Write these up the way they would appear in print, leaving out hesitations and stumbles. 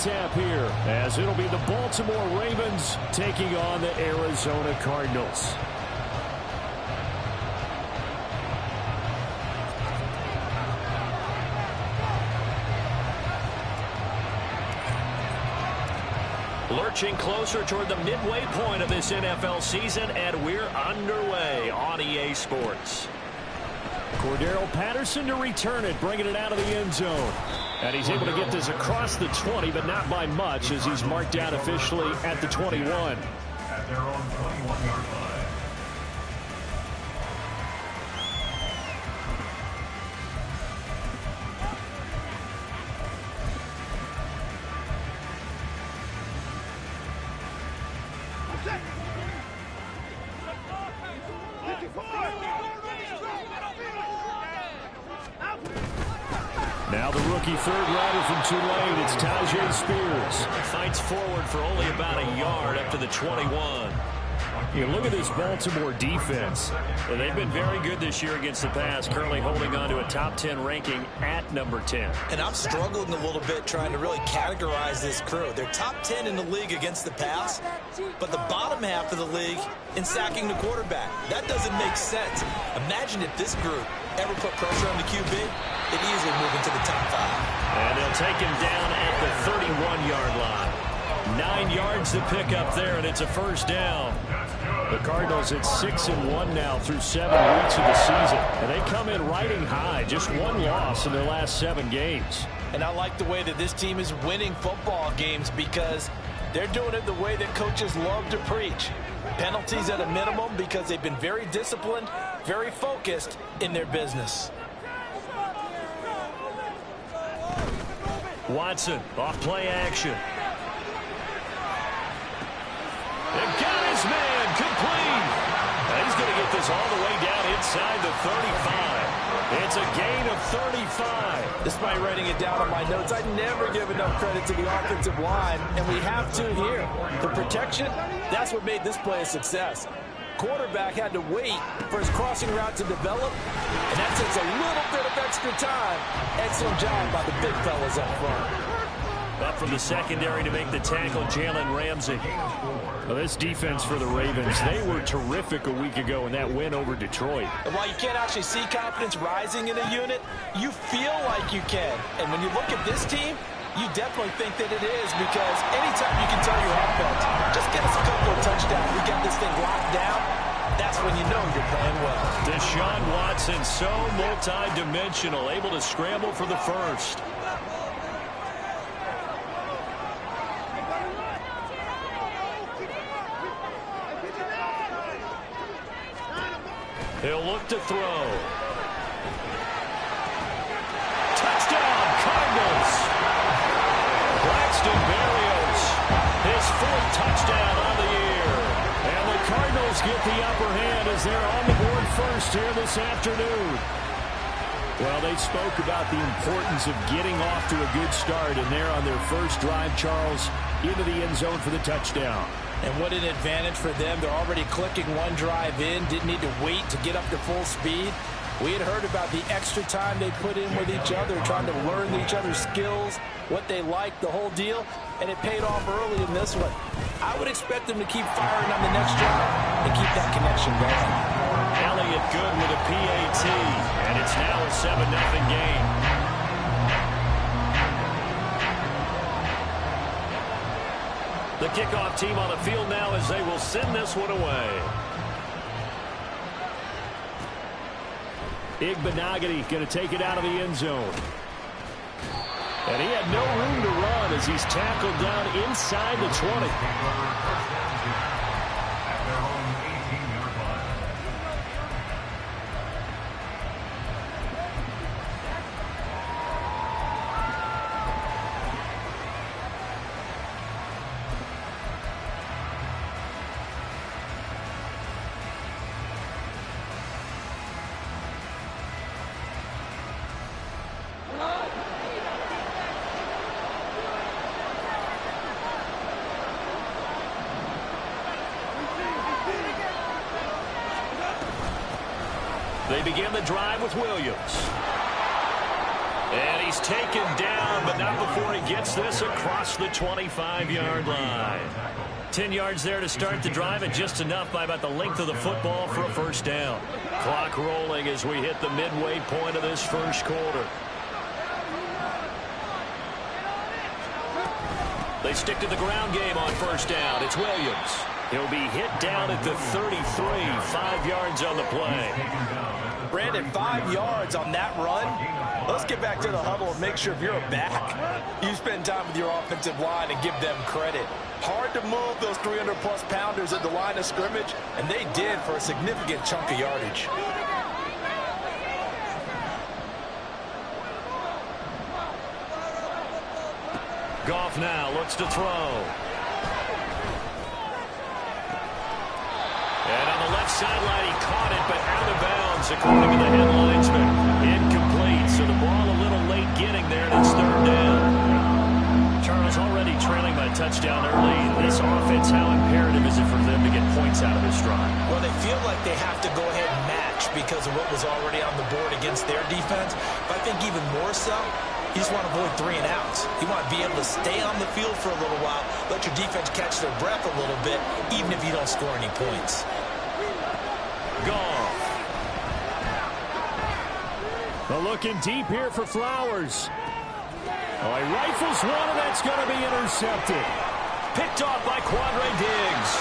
tap here, as it'll be the Baltimore Ravens taking on the Arizona Cardinals. Lurching closer toward the midway point of this NFL season, and we're underway on EA Sports. Cordero Patterson to return it, bringing it out of the end zone. And he's able to get this across the 20, but not by much, as he's marked out officially at the 21. At their own 21-yard line. Now the rookie third-rounder from Tulane, it's Tyjae Spears. Fights forward for only about a yard up to the 21. You look at this Baltimore defense. Well, they've been very good this year against the pass, currently holding on to a top 10 ranking at number 10. And I'm struggling a little bit trying to really categorize this crew. They're top 10 in the league against the pass, but the bottom half of the league in sacking the quarterback. That doesn't make sense. Imagine if this group ever put pressure on the QB, they'd easily move into the top 5. And they'll take him down at the 31-yard line. 9 yards to pick up there, and it's a first down. The Cardinals at 6-1 now through 7 weeks of the season. And they come in riding high, just one loss in their last 7 games. And I like the way that this team is winning football games because they're doing it the way that coaches love to preach. Penalties at a minimum because they've been very disciplined, very focused in their business. Watson, off play action. They've got his man, complete. And he's going to get this all the way down inside the 35. It's a gain of 35. Despite writing it down on my notes, I never give enough credit to the offensive line, and we have to here. The protection, that's what made this play a success. Quarterback had to wait for his crossing route to develop, and that takes a little bit of extra time. Excellent job by the big fellas up front. Up from the secondary to make the tackle, Jalen Ramsey. Well, this defense for the Ravens, they were terrific a week ago in that win over Detroit. And while you can't actually see confidence rising in a unit, you feel like you can. And when you look at this team, you definitely think that it is, because anytime you can tell your offense, just get us a couple of touchdowns, we got this thing locked down, that's when you know you're playing well. Deshaun Watson, so multi-dimensional, able to scramble for the first. He'll look to throw. Touchdown, Cardinals. Braxton Berrios, his 4th touchdown on the year. And the Cardinals get the upper hand as they're on the board first here this afternoon. Well, they spoke about the importance of getting off to a good start, and they're on their first drive, Charles, into the end zone for the touchdown. And what an advantage for them. They're already clicking one drive in, didn't need to wait to get up to full speed. We had heard about the extra time they put in with each other, trying to learn each other's skills, what they liked, the whole deal, and it paid off early in this one. I would expect them to keep firing on the next drive and keep that connection going. Elliott good with a PAT, and it's now a 7-0 game. The kickoff team on the field now as they will send this one away. Igbenogany going to take it out of the end zone. And he had no room to run as he's tackled down inside the 20. At their own 18-yard line. They begin the drive with Williams. And he's taken down, but not before he gets this across the 25-yard line. 10 yards there to start the drive, and just enough by about the length of the football for a first down. Clock rolling as we hit the midway point of this first quarter. They stick to the ground game on first down. It's Williams. He'll be hit down at the 33, 5 yards on the play. Brandon, 5 yards on that run. Let's get back to the huddle and make sure if you're a back, you spend time with your offensive line and give them credit. Hard to move those 300-plus pounders at the line of scrimmage, and they did for a significant chunk of yardage. Goff now looks to throw. And on the left sideline, he caught it, but out of bounds, according to the head linesman. Incomplete, so the ball a little late getting there, and it's third down. Charles already trailing by touchdown early. This offense, how imperative is it for them to get points out of this drive? Well, they feel like they have to go ahead and match because of what was already on the board against their defense. But I think even more so, you just want to avoid 3 and outs. You want to be able to stay on the field for a little while, let your defense catch their breath a little bit, even if you don't score any points. Goff. Looking deep here for Flowers. Oh, he rifles one, and that's going to be intercepted. Picked off by Quandre Diggs.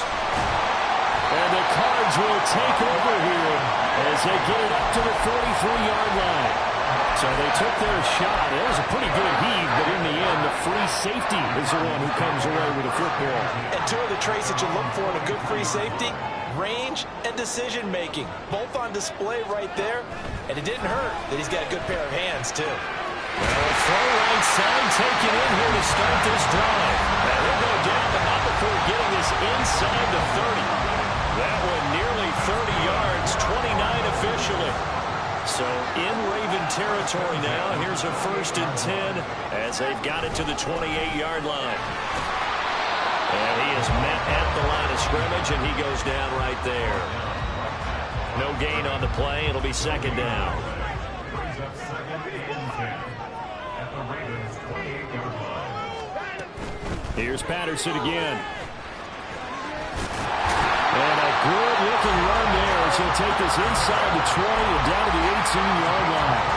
And the Cards will take over here as they get it up to the 43-yard line. So they took their shot. It was a pretty good heave, but in the end, the free safety is the one who comes away with the football. And two of the traits that you look for in a good free safety, range and decision-making. Both on display right there. And it didn't hurt that he's got a good pair of hands, too. Well, throw right side taken in here to start this drive. And he'll go down, but not before getting this inside the 30. That one nearly 30 yards, 29 officially. So in Raven territory now. Here's a 1st and 10 as they've got it to the 28-yard line. And he is met at the line of scrimmage, and he goes down right there. No gain on the play. It'll be 2nd down. Brings up 2nd and 10 at the Ravens' 28-yard line. Here's Patterson again. And a good-looking run there as he'll take this inside the 20 and down to the 18-yard line.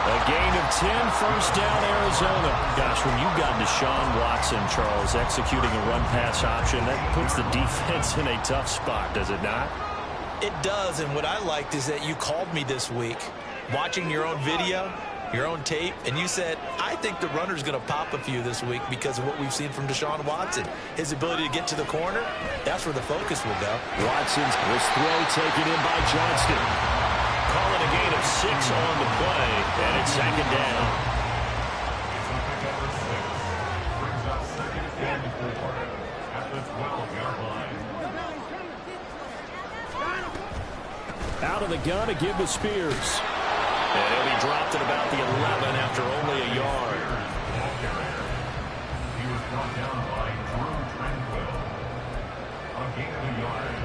A gain of 10, first down, Arizona. Gosh, when you've got Deshaun Watson, Charles, executing a run-pass option, that puts the defense in a tough spot, does it not? It does, and what I liked is that you called me this week, watching your own video, your own tape, and you said, I think the runner's going to pop a few this week because of what we've seen from Deshaun Watson. His ability to get to the corner, that's where the focus will go. Watson's this throw taken in by Johnston. Calling a gain of 6 on the play, and it's 2nd down. Brings up 2nd and 4 at the 12-yard line. Out of the gun to give to Spears. And he'll be dropped at about the 11 after only a yard. He was brought down by Drew Tranquil. A gain of a yard.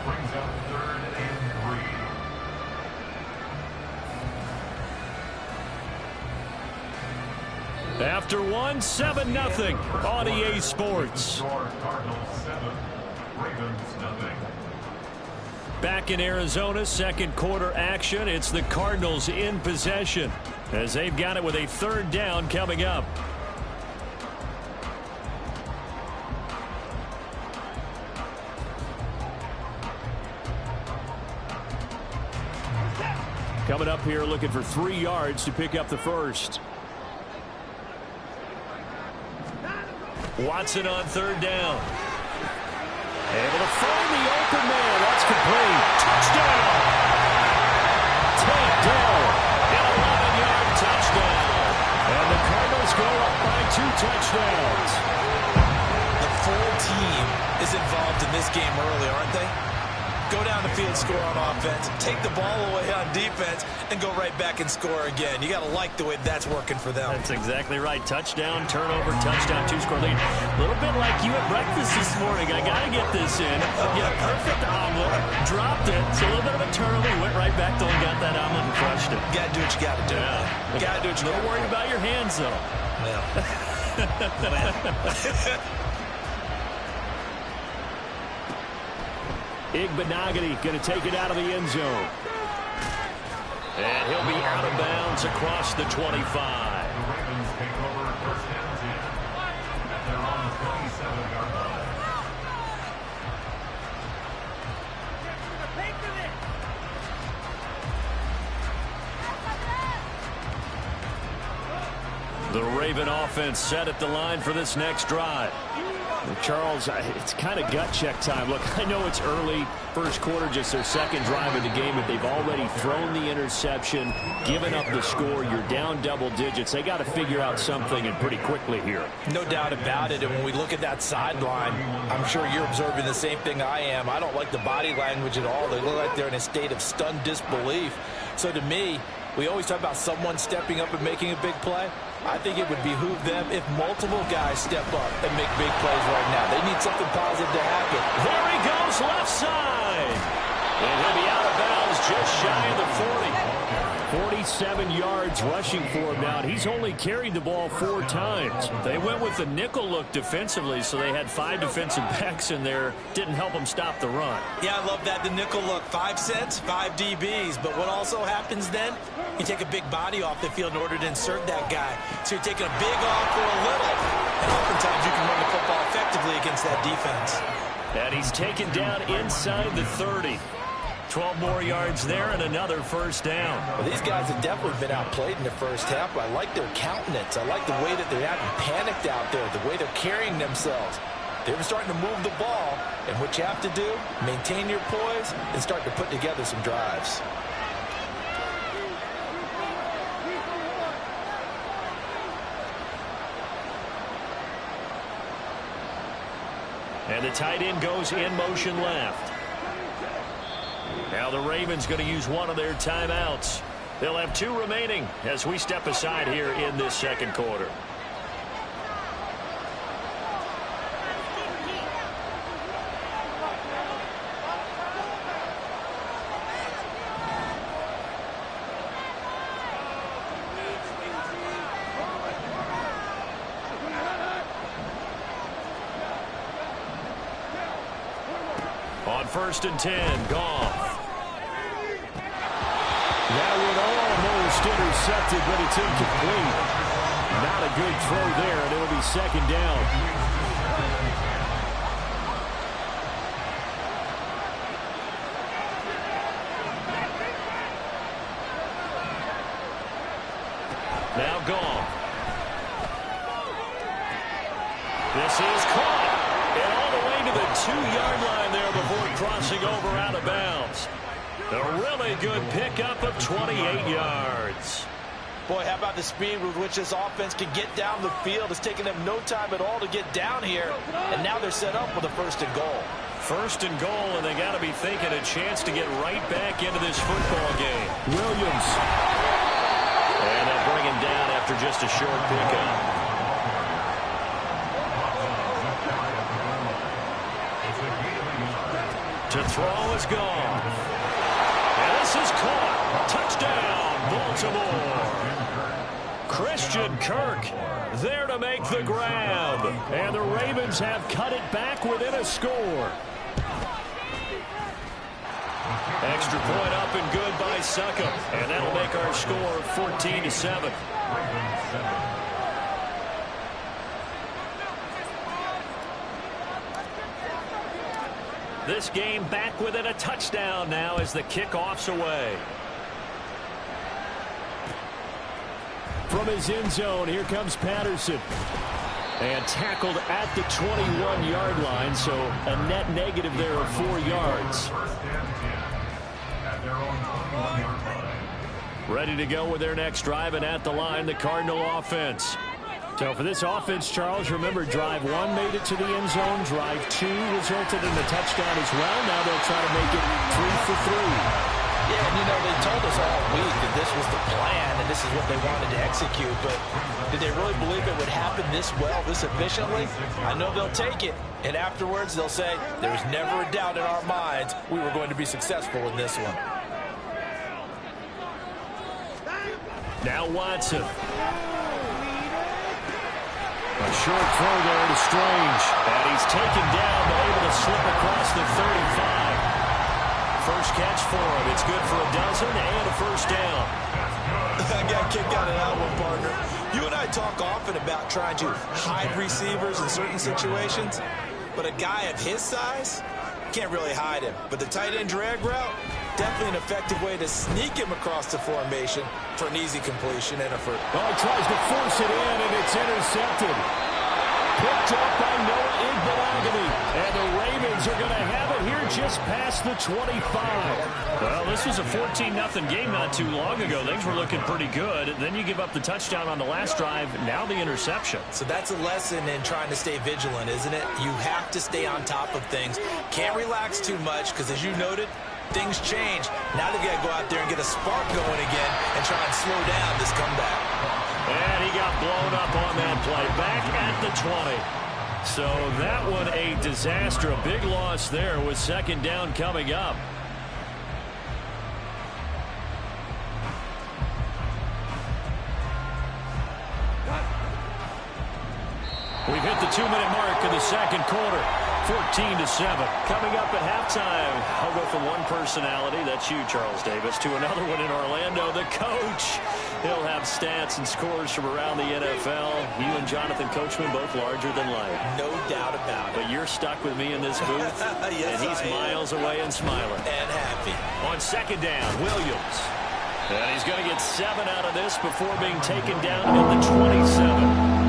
Brings up 3rd and 3. After 1, 7-0 on EA Sports. Cardinals 7, Ravens nothing. Back in Arizona, 2nd quarter action. It's the Cardinals in possession as they've got it with a 3rd down coming up. Coming up here looking for 3 yards to pick up the first. Watson on 3rd down. Able to find the open man. That's complete. Touchdown. Tapped down. An 11-yard touchdown. And the Cardinals go up by 2 touchdowns. The full team is involved in this game early, aren't they? go down the field, score on offense, take the ball away on defense, and go right back and score again. You got to like the way that's working for them. That's exactly right. Touchdown, turnover, touchdown, two-score lead. A little bit like you at breakfast this morning. I got to get this in. Yeah, perfect omelet. Dropped it. It's a little bit of a turnover. Went right back to and got that omelet and crushed it. Got to do what you got to do. Yeah. Got to do what you got to do. Don't worry about your hands, though. Well. Igbenogany going to take it out of the end zone. And he'll be out of bounds across the 25. The Ravens take over first and 10. And they're on the 27-yard line. The Raven offense set at the line for this next drive. Charles, it's kind of gut check time. Look, I know it's early, first quarter, just their second drive of the game, but they've already thrown the interception, given up the score. You're down double digits. They got to figure out something, and pretty quickly here. No doubt about it. And when we look at that sideline, I'm sure you're observing the same thing I am. I don't like the body language at all. They look like they're in a state of stunned disbelief. So to me, we always talk about someone stepping up and making a big play. I think it would behoove them if multiple guys step up and make big plays right now. They need something positive to happen. There he goes, left side. And he'll be out of bounds just shy of the 40. 47 yards rushing for him now. He's only carried the ball 4 times. They went with the nickel look defensively, so they had 5 defensive backs in there. Didn't help them stop the run. Yeah, I love that, the nickel look. 5 cents, 5 DBs. But what also happens then, you take a big body off the field in order to insert that guy. So you're taking a big off for a little. And oftentimes you can run the football effectively against that defense. And he's taken down inside the 30. 12 more yards there and another first down. Well, these guys have definitely been outplayed in the first half, but I like their countenance. I like the way that they're not panicked out there, the way they're carrying themselves. They're starting to move the ball, and what you have to do, maintain your poise and start to put together some drives. And the tight end goes in motion left. Now the Ravens going to use one of their timeouts. They'll have 2 remaining as we step aside here in this second quarter. On 1st and 10, Goff. That one almost intercepted, but it's incomplete. Not a good throw there, and it'll be second down. Now Goff. This is caught. And all the way to the 2-yard line there before crossing over out of bounds. A really good pickup of 28 yards. Boy, how about the speed with which this offense can get down the field? It's taken them no time at all to get down here, and now they're set up with a 1st and goal. 1st and goal, and they got to be thinking a chance to get right back into this football game. Williams. And they'll bring him down after just a short pickup. To throw is gone. And this is caught. Touchdown, Baltimore. Christian Kirk there to make the grab. And the Ravens have cut it back within a score. Extra point up and good by Succop. And that'll make our score 14-7. This game back within a touchdown now as the kickoff's away. From his end zone, here comes Patterson. And tackled at the 21-yard line, so a net negative there of 4 yards. Ready to go with their next drive, and at the line, the Cardinal offense. So for this offense, Charles, remember, drive 1 made it to the end zone. Drive 2 resulted in a touchdown as well. Now they'll try to make it 3 for 3. Yeah, and you know, they told us all week that this was the plan and this is what they wanted to execute, but did they really believe it would happen this well, this efficiently? I know they'll take it, and afterwards they'll say, there's never a doubt in our minds we were going to be successful in this one. Now Watson. A short throw there to Strange, and he's taken down, but able to slip across the 35. First catch for him. It's good for a dozen and a first down. I got kicked out of that one, partner. You and I talk often about trying to hide receivers in certain situations, but a guy of his size can't really hide him. But the tight end drag route, definitely an effective way to sneak him across the formation for an easy completion and a first. Oh, he tries to force it in, and it's intercepted. Picked up by Noah Igbenogany, and the Ravens are going to have it here just past the 25. Well, this was a 14-0 game not too long ago. Things were looking pretty good. Then you give up the touchdown on the last drive, now the interception. So that's a lesson in trying to stay vigilant, isn't it? You have to stay on top of things. Can't relax too much because, as you noted, things change. Now they've got to go out there and get a spark going again and try and slow down this comeback. And he got blown up on that play. Back at the 20. So that one a disaster. A big loss there with second down coming up. We've hit the 2-minute mark in the second quarter. 14-7. Coming up at halftime, I'll go from one personality, that's you, Charles Davis, to another one in Orlando, the coach. He'll have stats and scores from around the NFL. You and Jonathan Coachman both larger than life. No doubt about it. But you're stuck with me in this booth, yes, and he's miles away and smiling. And happy. On second down, Williams. And he's going to get 7 out of this before being taken down at the 27.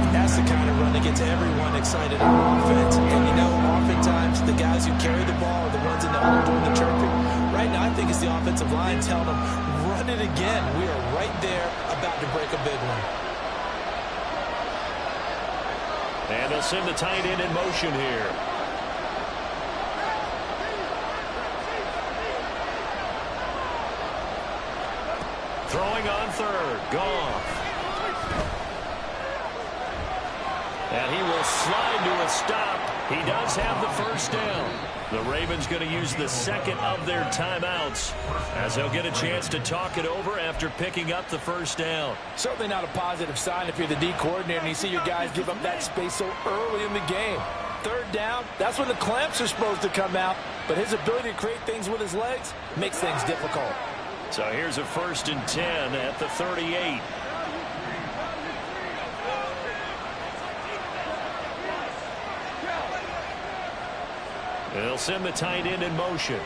That's the kind of run that gets everyone excited on offense. And, you know, oftentimes the guys who carry the ball are the ones in the hole doing the chirping. Right now, I think it's the offensive line telling them, run it again. We are right there about to break a big one. And they'll send the tight end in motion here. Throwing on third. Goff. And he will slide to a stop. He does have the first down. The Ravens going to use the second of their timeouts as they'll get a chance to talk it over after picking up the first down. Certainly not a positive sign if you're the D coordinator and you see your guys give up that space so early in the game. Third down, that's when the clamps are supposed to come out, but his ability to create things with his legs makes things difficult. So here's a 1st and 10 at the 38. They'll send the tight end in motion.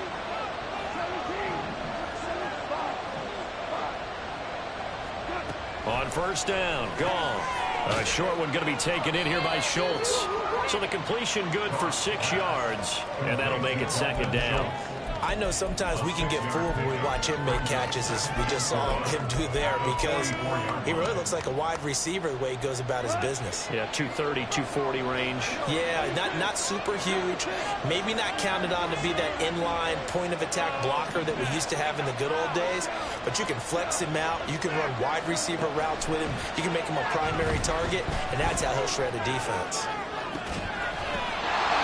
On first down, gone. A short one going to be taken in here by Schultz. So the completion good for 6 yards, and that'll make it second down. I know sometimes we can get fooled when we watch him make catches, as we just saw him do there, because he really looks like a wide receiver the way he goes about his business. Yeah, 230, 240 range. Yeah, not super huge. Maybe not counted on to be that inline point-of-attack blocker that we used to have in the good old days, but you can flex him out. You can run wide receiver routes with him. You can make him a primary target, and that's how he'll shred a defense.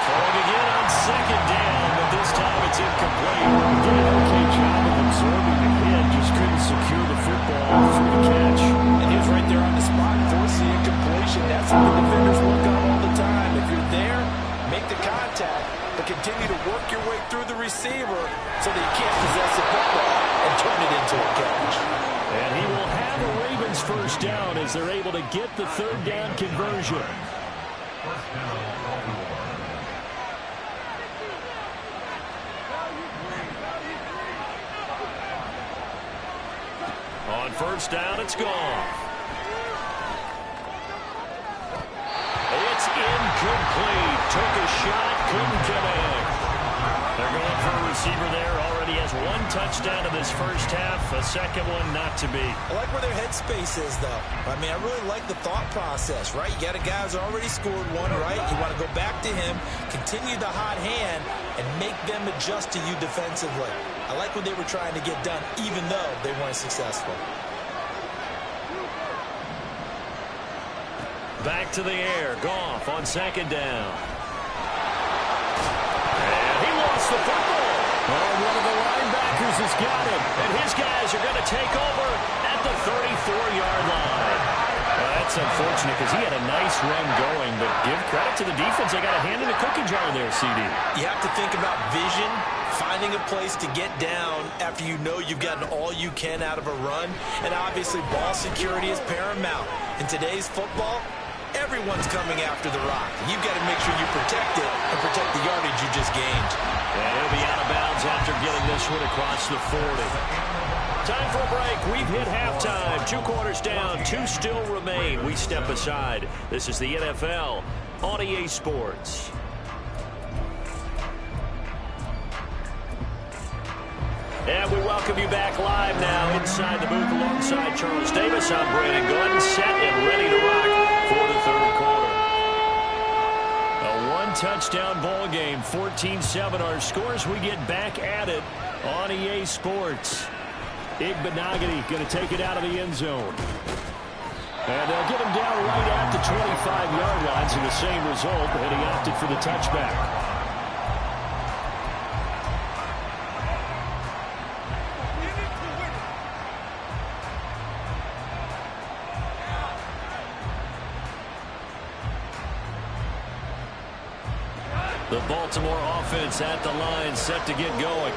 Throwing again on second down, but this time it's incomplete. Did an okay job of absorbing the hit, just couldn't secure the football for the catch. And he was right there on the spot, forcing the incompletion. That's what the defenders work on all the time. If you're there, make the contact, but continue to work your way through the receiver so that you can't possess the football and turn it into a catch. And he will have the Ravens first down as they're able to get the third down conversion. On first down, it's gone. It's incomplete. Took a shot, couldn't connect. They're going for a receiver there already has one touchdown in this first half, a second one not to be. I like where their headspace is, though. I mean, I really like the thought process, right? You got a guy who's already scored one, right? You want to go back to him, continue the hot hand, and make them adjust to you defensively. I like what they were trying to get done, even though they weren't successful. Back to the air. Goff on second down. And he lost the football. Oh, one of the linebackers has got him. And his guys are going to take over at the 34-yard line. That's unfortunate because he had a nice run going, but give credit to the defense. They got a hand in the cookie jar there, CD. You have to think about vision, finding a place to get down after you know you've gotten all you can out of a run. And obviously, ball security is paramount. In today's football, everyone's coming after the rock. You've got to make sure you protect it and protect the yardage you just gained. And he'll be out of bounds after getting this one across the 40. Time for a break. We've hit halftime. 2 quarters down. 2 still remain. We step aside. This is the NFL on EA Sports. And we welcome you back live now inside the booth alongside Charles Davis. I'm Brandon Gordon, set and ready to rock for the third quarter. A one-touchdown ball game, 14-7 our scores. We get back at it on EA Sports. Igbenogany going to take it out of the end zone. And they'll get him down right at the 25-yard lines in the same result, and he opted for the touchback. The Baltimore offense at the line, set to get going.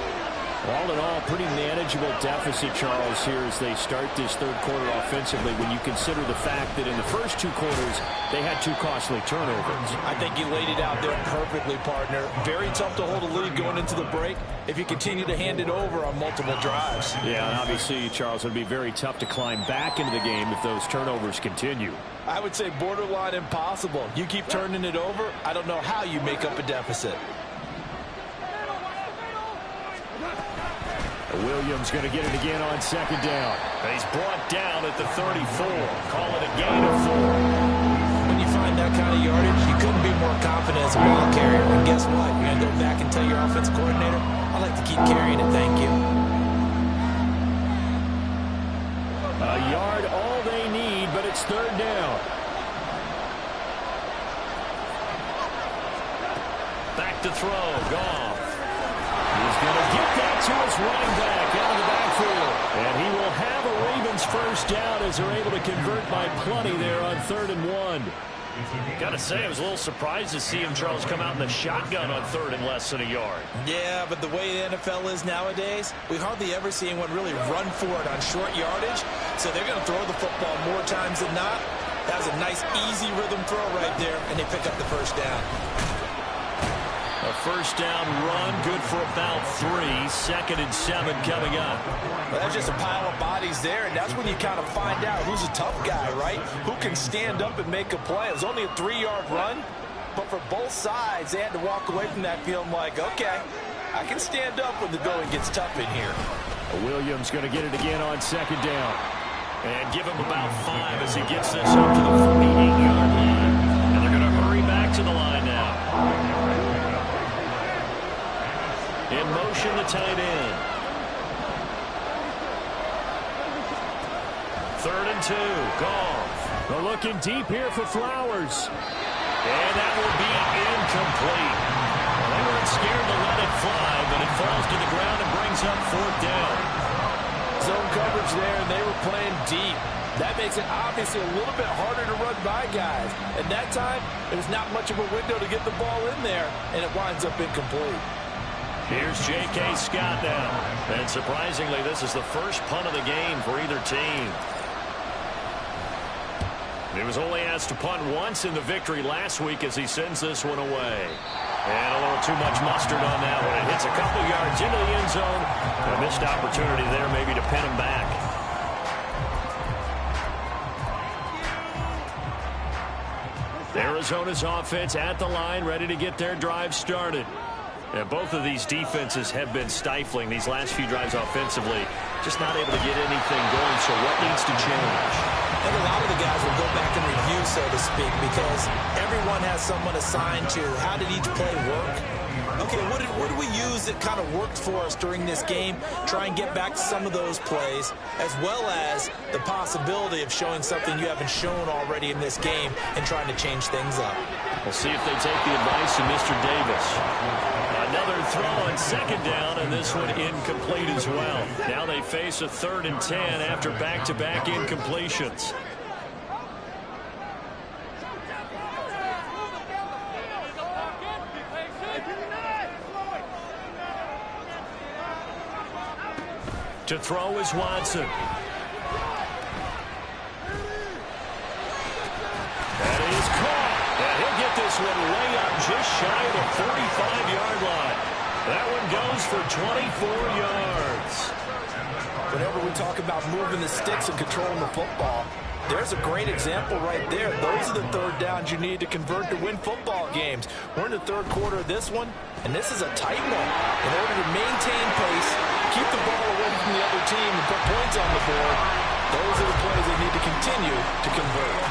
All in all, pretty manageable deficit, Charles, here as they start this third quarter offensively when you consider the fact that in the first 2 quarters, they had 2 costly turnovers. I think you laid it out there perfectly, partner. Very tough to hold a lead going into the break if you continue to hand it over on multiple drives. Yeah, and obviously, Charles, it would be very tough to climb back into the game if those turnovers continue. I would say borderline impossible. You keep turning it over, I don't know how you make up a deficit. Williams going to get it again on second down. He's brought down at the 34. Call it a gain of 4. When you find that kind of yardage, you couldn't be more confident as a ball carrier. And guess what? You're going to go back and tell your offensive coordinator, I like to keep carrying it, thank you. A yard, all they need, but it's third down. Back to throw. Goff. He's going to get that to his running back out of the backfield. And he will have a Ravens first down as they're able to convert by plenty there on 3rd and 1. Got to say, I was a little surprised to see him, Charles, come out in the shotgun on 3rd and less than a yard. Yeah, but the way the NFL is nowadays, we hardly ever see anyone really run for it on short yardage. So they're going to throw the football more times than not. That was a nice, easy rhythm throw right there, and they pick up the first down. A first down run, good for about 3. 2nd and 7 coming up. Well, that's just a pile of bodies there, and that's when you kind of find out who's a tough guy, right? Who can stand up and make a play. It was only a 3-yard run, but for both sides, they had to walk away from that feeling like, okay, I can stand up when the going gets tough in here. Williams going to get it again on second down. And give him about 5 as he gets this up to the 48-yard line. And they're going to hurry back to the line now. In motion, the tight end. 3rd and 2. Goff. They're looking deep here for Flowers. And that will be incomplete. Well, they weren't scared to let it fly, but it falls to the ground and brings up 4th down. Zone coverage there, and they were playing deep. That makes it obviously a little bit harder to run by guys. And that time, there's not much of a window to get the ball in there, and it winds up incomplete. Here's J.K. Scott now. And surprisingly, this is the first punt of the game for either team. He was only asked to punt once in the victory last week as he sends this one away. And a little too much mustard on that one. It hits a couple yards into the end zone. A missed opportunity there maybe to pin him back. Arizona's offense at the line, ready to get their drive started. And both of these defenses have been stifling these last few drives offensively. Just not able to get anything going, so what needs to change? I think a lot of the guys will go back and review, so to speak, because everyone has someone assigned to how did each play work. Okay, what did we use that kind of worked for us during this game? Try and get back to some of those plays, as well as the possibility of showing something you haven't shown already in this game and trying to change things up. We'll see if they take the advice of Mr. Davis. Another throw on second down, and this one incomplete as well. Now they face a 3rd and 10 after back-to-back incompletions. To throw is Watson. That is caught. And he'll get this one way up just shy of the 45-yard line. That one goes for 24 yards. Whenever we talk about moving the sticks and controlling the football, there's a great example right there. Those are the 3rd downs you need to convert to win football games. We're in the 3rd quarter of this one, and this is a tight one. In order to maintain pace, keep the ball away from the other team and put points on the board, those are the plays they need to continue to convert.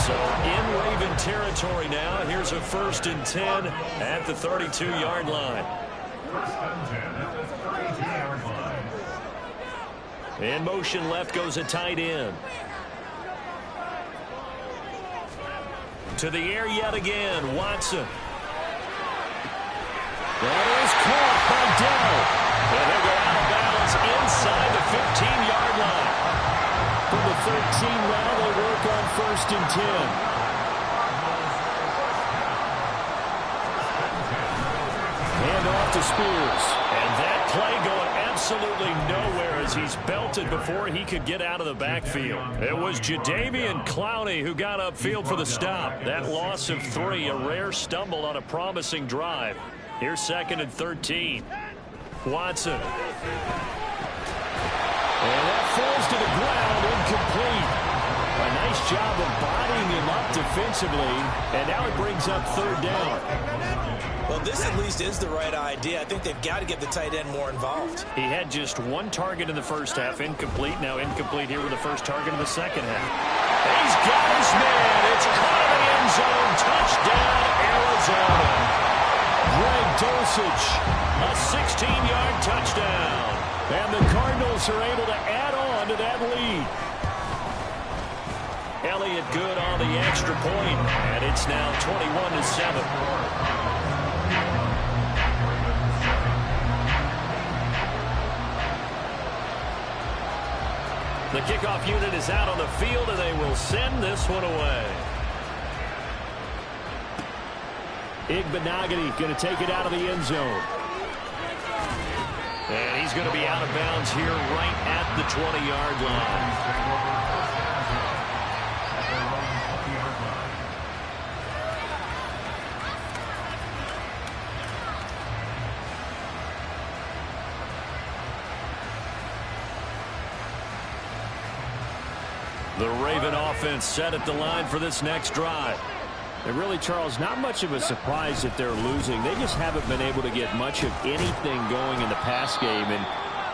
So in Raven territory now, here's a 1st and 10 at the 32-yard line. 1st and 10 at the 32-yard line. In motion left goes a tight end. To the air yet again, Watson. That is caught by Dell. And they'll go out of bounds inside the 15-yard line. From the 13 now, they work on 1st and 10. Hand off to Spears. And that play going absolutely nowhere as he's belted before he could get out of the backfield. It was Jadeveon Clowney who got upfield for the stop. That loss of 3, a rare stumble on a promising drive. Here's 2nd and 13. Watson. And that falls to the ground, incomplete. A nice job of bodying him up defensively, and now it brings up 3rd down. Well, this at least is the right idea. I think they've got to get the tight end more involved. He had just 1 target in the first half, incomplete. Now incomplete here with the first target in the second half. He's got his man. It's caught in the end zone. Touchdown, Arizona. Greg Dulcich, a 16-yard touchdown. And the Cardinals are able to add on to that lead. Elliott good on the extra point, and it's now 21-7. The kickoff unit is out on the field, and they will send this one away. Igbenogany going to take it out of the end zone. And he's going to be out of bounds here right at the 20-yard line. The Raven offense set at the line for this next drive. And really, Charles, not much of a surprise that they're losing. They just haven't been able to get much of anything going in the pass game. And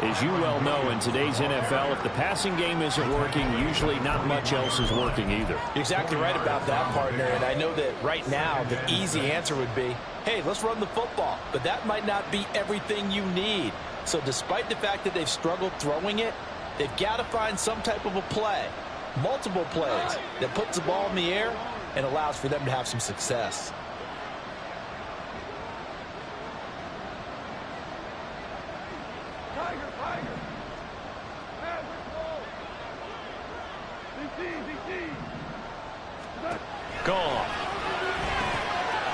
as you well know, in today's NFL, if the passing game isn't working, usually not much else is working either. You're exactly right about that, partner. And I know that right now the easy answer would be, hey, let's run the football. But that might not be everything you need. So despite the fact that they've struggled throwing it, they've got to find some type of a play, multiple plays, that puts the ball in the air and allows for them to have some success. Gone.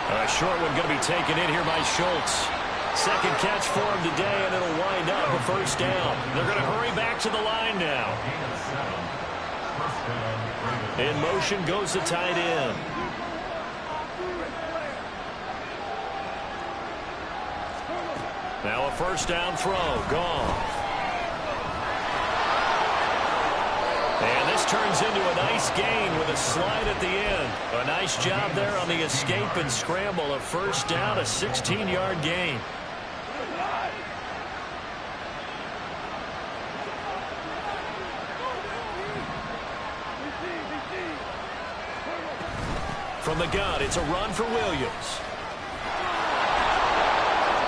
A short one going to be taken in here by Schultz. Second catch for him today, and it'll wind up a first down. They're going to hurry back to the line now. In motion goes the tight end. Now a first down throw. Gone. And this turns into a nice gain with a slide at the end. A nice job there on the escape and scramble. A first down, a 16-yard gain. From the gun, it's a run for Williams.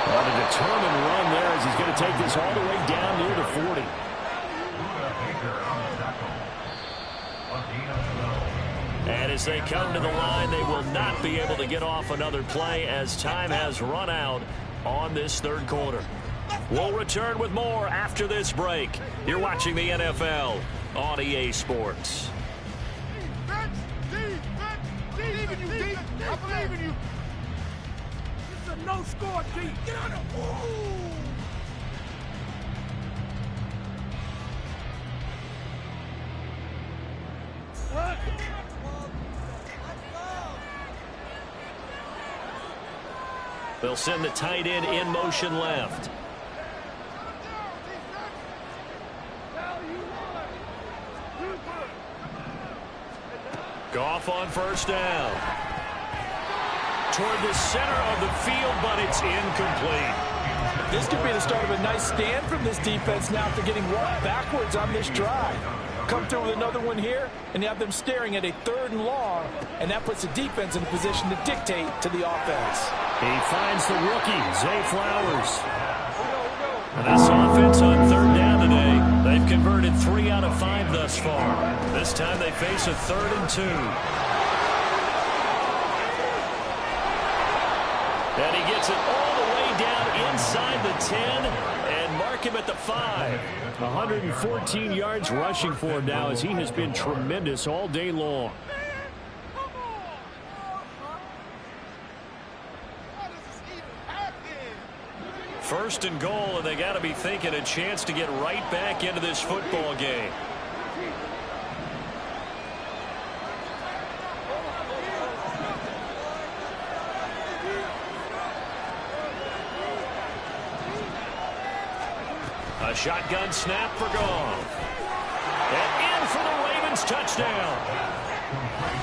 On a determined run there as he's going to take this all the way down near the 40. And as they come to the line, they will not be able to get off another play as time has run out on this third quarter. We'll return with more after this break. You're watching the NFL on EA Sports. I believe in you. This is a no-score, D. Get on it. They'll send the tight end in motion left. Goff on first down. Toward the center of the field, but it's incomplete. This could be the start of a nice stand from this defense now after getting walked backwards on this drive. Come through with another one here, and you have them staring at a 3rd and long, and that puts the defense in a position to dictate to the offense. He finds the rookie, Zay Flowers. And this offense on 3rd down today, they've converted 3 out of 5 thus far. This time they face a 3rd and 2. And he gets it all the way down inside the 10 and mark him at the 5. 114 yards rushing for him now as he has been tremendous all day long. First and goal, and they got to be thinking a chance to get right back into this football game. A shotgun snap for Goff. And in for the Ravens touchdown.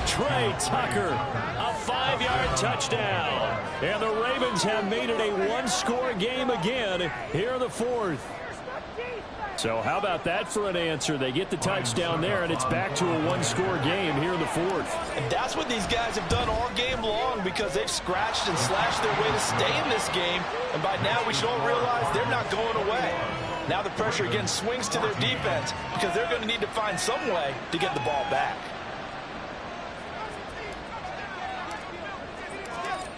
Trey Tucker, a 5-yard touchdown. And the Ravens have made it a 1-score game again here in the 4th. So how about that for an answer? They get the touchdown there, and it's back to a 1-score game here in the 4th. And that's what these guys have done all game long because they've scratched and slashed their way to stay in this game. And by now we should all realize they're not going away. Now the pressure again swings to their defense because they're going to need to find some way to get the ball back.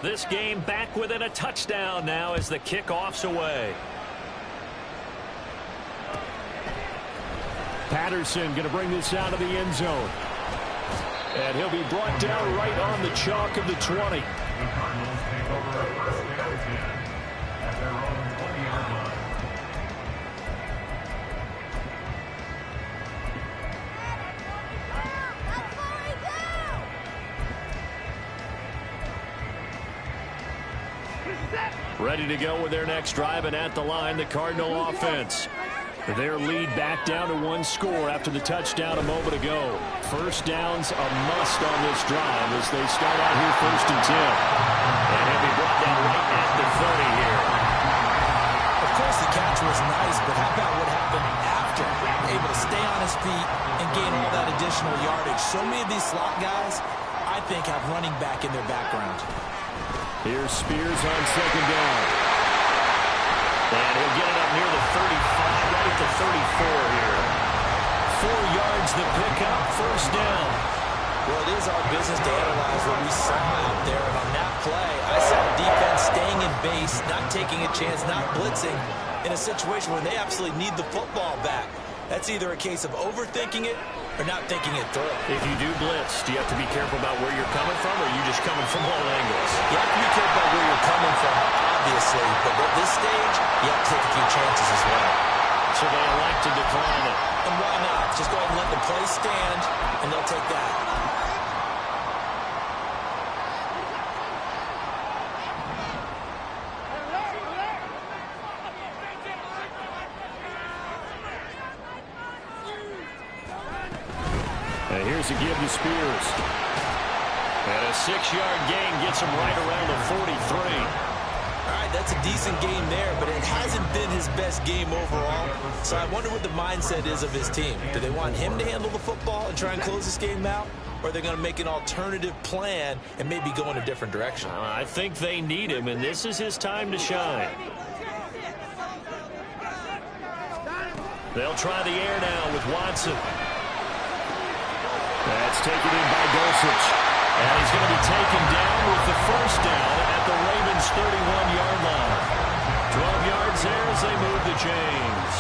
This game back within a touchdown now as the kickoff's away. Patterson going to bring this out of the end zone. And he'll be brought down right on the chalk of the 20. The Cardinals take over a first and 10 at their own 20-yard line. Ready to go with their next drive, and at the line, the Cardinal offense. Their lead back down to 1 score after the touchdown a moment ago. First down's a must on this drive as they start out here 1st and 10. And he'll be brought down right at the 30 here. Of course, the catch was nice, but how about what happened after? Able to stay on his feet and gain all that additional yardage. So many of these slot guys, I think, have running back in their background. Here's Spears on 2nd down. And he'll get it up near the 35, right at the 34 here. 4 yards the pickup, 1st down. Well, it is our business to analyze what we saw out there. And on that play, I saw the defense staying in base, not taking a chance, not blitzing in a situation where they absolutely need the football back. That's either a case of overthinking it or not thinking it through. If you do blitz, do you have to be careful about where you're coming from, or are you just coming from all angles? You have to be careful about where you're coming from, obviously. But at this stage, you have to take a few chances as well. So they elect to decline it. And why not? Just go ahead and let the play stand, and they'll take that. Here's a give to Spears. And a 6-yard gain gets him right around the 43. All right, that's a decent game there, but it hasn't been his best game overall. So I wonder what the mindset is of his team. Do they want him to handle the football and try and close this game out? Or are they going to make an alternative plan and maybe go in a different direction? I think they need him, and this is his time to shine. They'll try the air now with Watson. That's taken in by Dulcich. And he's going to be taken down with the first down at the Ravens' 31-yard line. 12 yards there as they move the chains.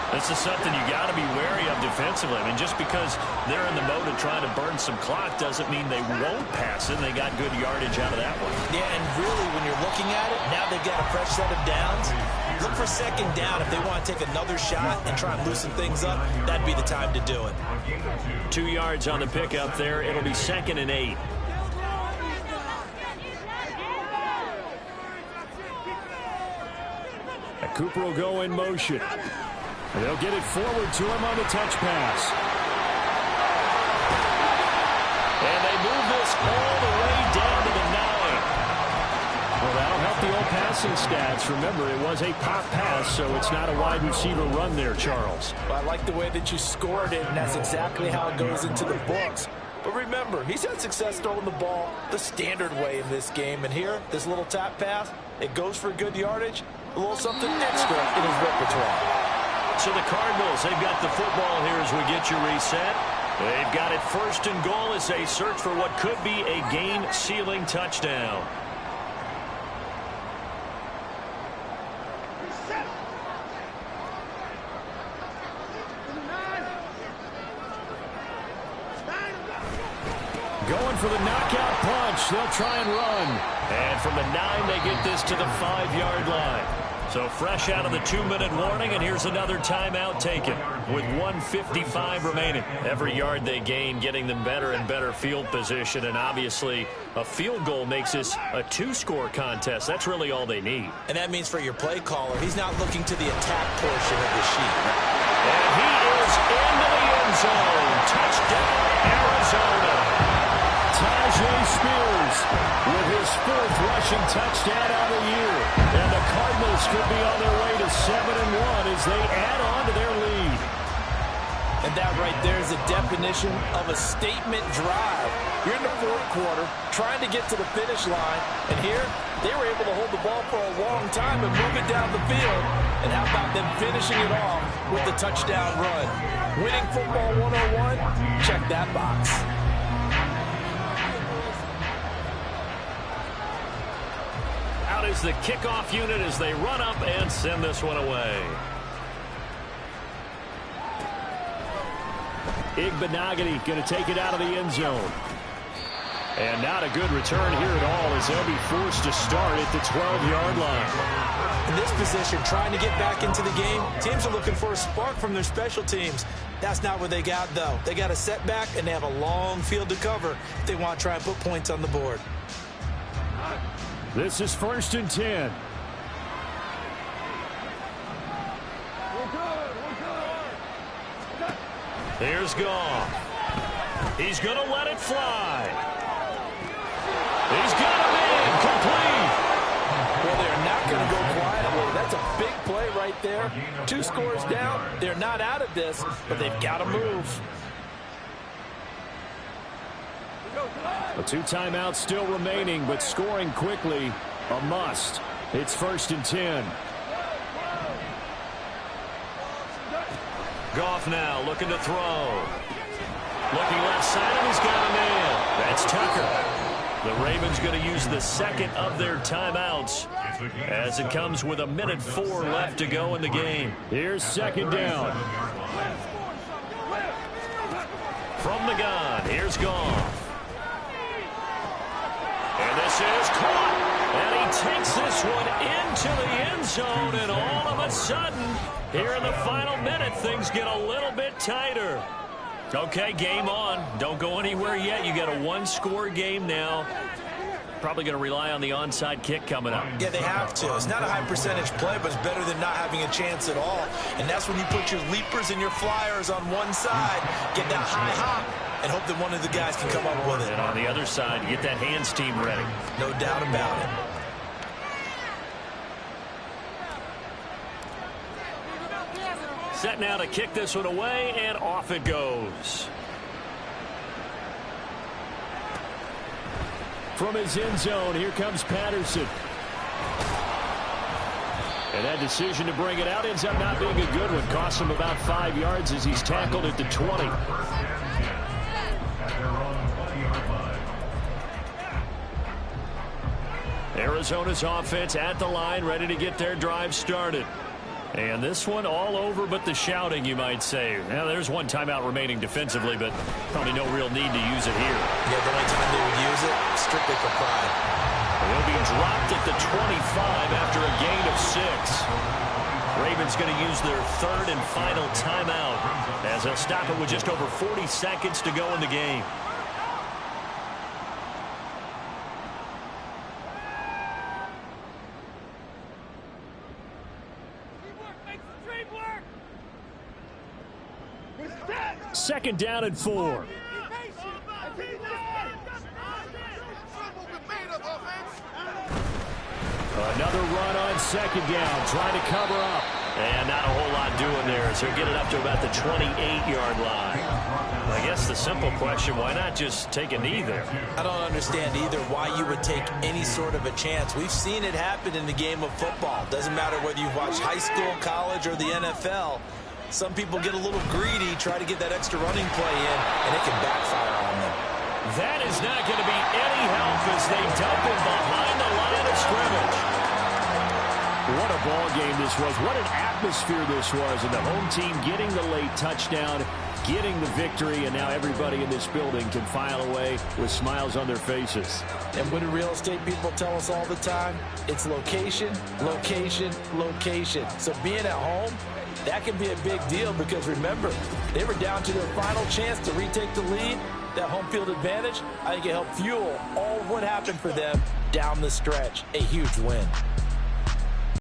This is something you got to be wary of defensively. I mean, just because they're in the mode of trying to burn some clock doesn't mean they won't pass it. They got good yardage out of that one. Yeah, and really, when you're looking at it, now they've got a fresh set of downs. Look for second down. If they want to take another shot and try and loosen things up, that'd be the time to do it. 2 yards on the pickup there. It'll be 2nd and 8. And Cooper will go in motion. And they'll get it forward to him on the touch pass. And they move this all the way down to the 9. Well, that'll help the old passing stats. Remember, it was a pop pass, so it's not a wide receiver run there, Charles. Well, I like the way that you scored it, and that's exactly how it goes into the books. But remember, he's had success throwing the ball the standard way in this game. And here, this little tap pass, it goes for good yardage, a little something extra in his repertoire. So the Cardinals, they've got the football here as we get you reset. They've got it 1st and goal as they search for what could be a game-sealing touchdown. Going for the knockout punch. They'll try and run. And from the 9, they get this to the 5-yard line. So fresh out of the 2-minute warning, and here's another timeout taken with 1:55 remaining. Every yard they gain getting them better and better field position, and obviously a field goal makes this a 2-score contest. That's really all they need. And that means for your play caller, he's not looking to the attack portion of the sheet. And he is into the end zone. Touchdown, Arizona. Tajay Spears with his 4th rushing touchdown of the year. And the Cardinals could be on their way to 7-1 as they add on to their lead. And that right there is the definition of a statement drive. You're in the 4th quarter, trying to get to the finish line. And here, they were able to hold the ball for a long time and move it down the field. And how about them finishing it off with the touchdown run? Winning football 101? Check that box. Out is the kickoff unit as they run up and send this one away. Igbenogany going to take it out of the end zone. And not a good return here at all as they'll be forced to start at the 12-yard line. In this position, trying to get back into the game, teams are looking for a spark from their special teams. That's not what they got, though. They got a setback, and they have a long field to cover if they want to try and put points on the board. This is 1st and 10. Here's Goff. He's going to let it fly. He's got him in. Complete. Well, they're not going to go quietly. That's a big play right there. 2 scores down. They're not out of this, but they've got to move. The 2 timeouts still remaining, but scoring quickly, a must. It's 1st and 10. Goff now looking to throw. Looking left side, and he's got a man. That's Tucker. The Ravens going to use the 2nd of their timeouts as it comes with 1:04 left to go in the game. Here's 2nd down. From the gun, here's Goff. And this is caught. And he takes this one into the end zone, and all of a sudden, here in the final minute, things get a little bit tighter. Okay, game on. Don't go anywhere yet. You got a 1-score game now. Probably going to rely on the onside kick coming up. Yeah, they have to. It's not a high percentage play, but it's better than not having a chance at all. And that's when you put your leapers and your flyers on one side, get that high hop, and hope that one of the guys can come up with it. And on the other side, get that hands team ready. No doubt about it. Set now to kick this one away, and off it goes. From his end zone, here comes Patterson. And that decision to bring it out ends up not being a good one. Costs him about 5 yards as he's tackled at the 20. Arizona's offense at the line, ready to get their drive started. And this one all over but the shouting, you might say. Now, there's one timeout remaining defensively, but probably no real need to use it here. Yeah, the only time they would use it, strictly for pride. They'll be dropped at the 25 after a gain of 6. Ravens going to use their third and final timeout as they'll stop it with just over 40 seconds to go in the game. Second down and 4. Another run on second down, trying to cover up. And not a whole lot doing there, so get it up to about the 28-yard line. I guess the simple question, why not just take a knee there? I don't understand either why you would take any sort of a chance. We've seen it happen in the game of football. Doesn't matter whether you've watched high school, college, or the NFL. Some people get a little greedy, try to get that extra running play in, and it can backfire on them. That is not going to be any help as they dump him behind the line of scrimmage. What a ball game this was. What an atmosphere this was. And the home team getting the late touchdown, getting the victory, and now everybody in this building can file away with smiles on their faces. And what do real estate people tell us all the time? It's location, location, location. So being at home, that can be a big deal because, remember, they were down to their final chance to retake the lead. That home field advantage, I think it helped fuel all of what happened for them down the stretch. A huge win.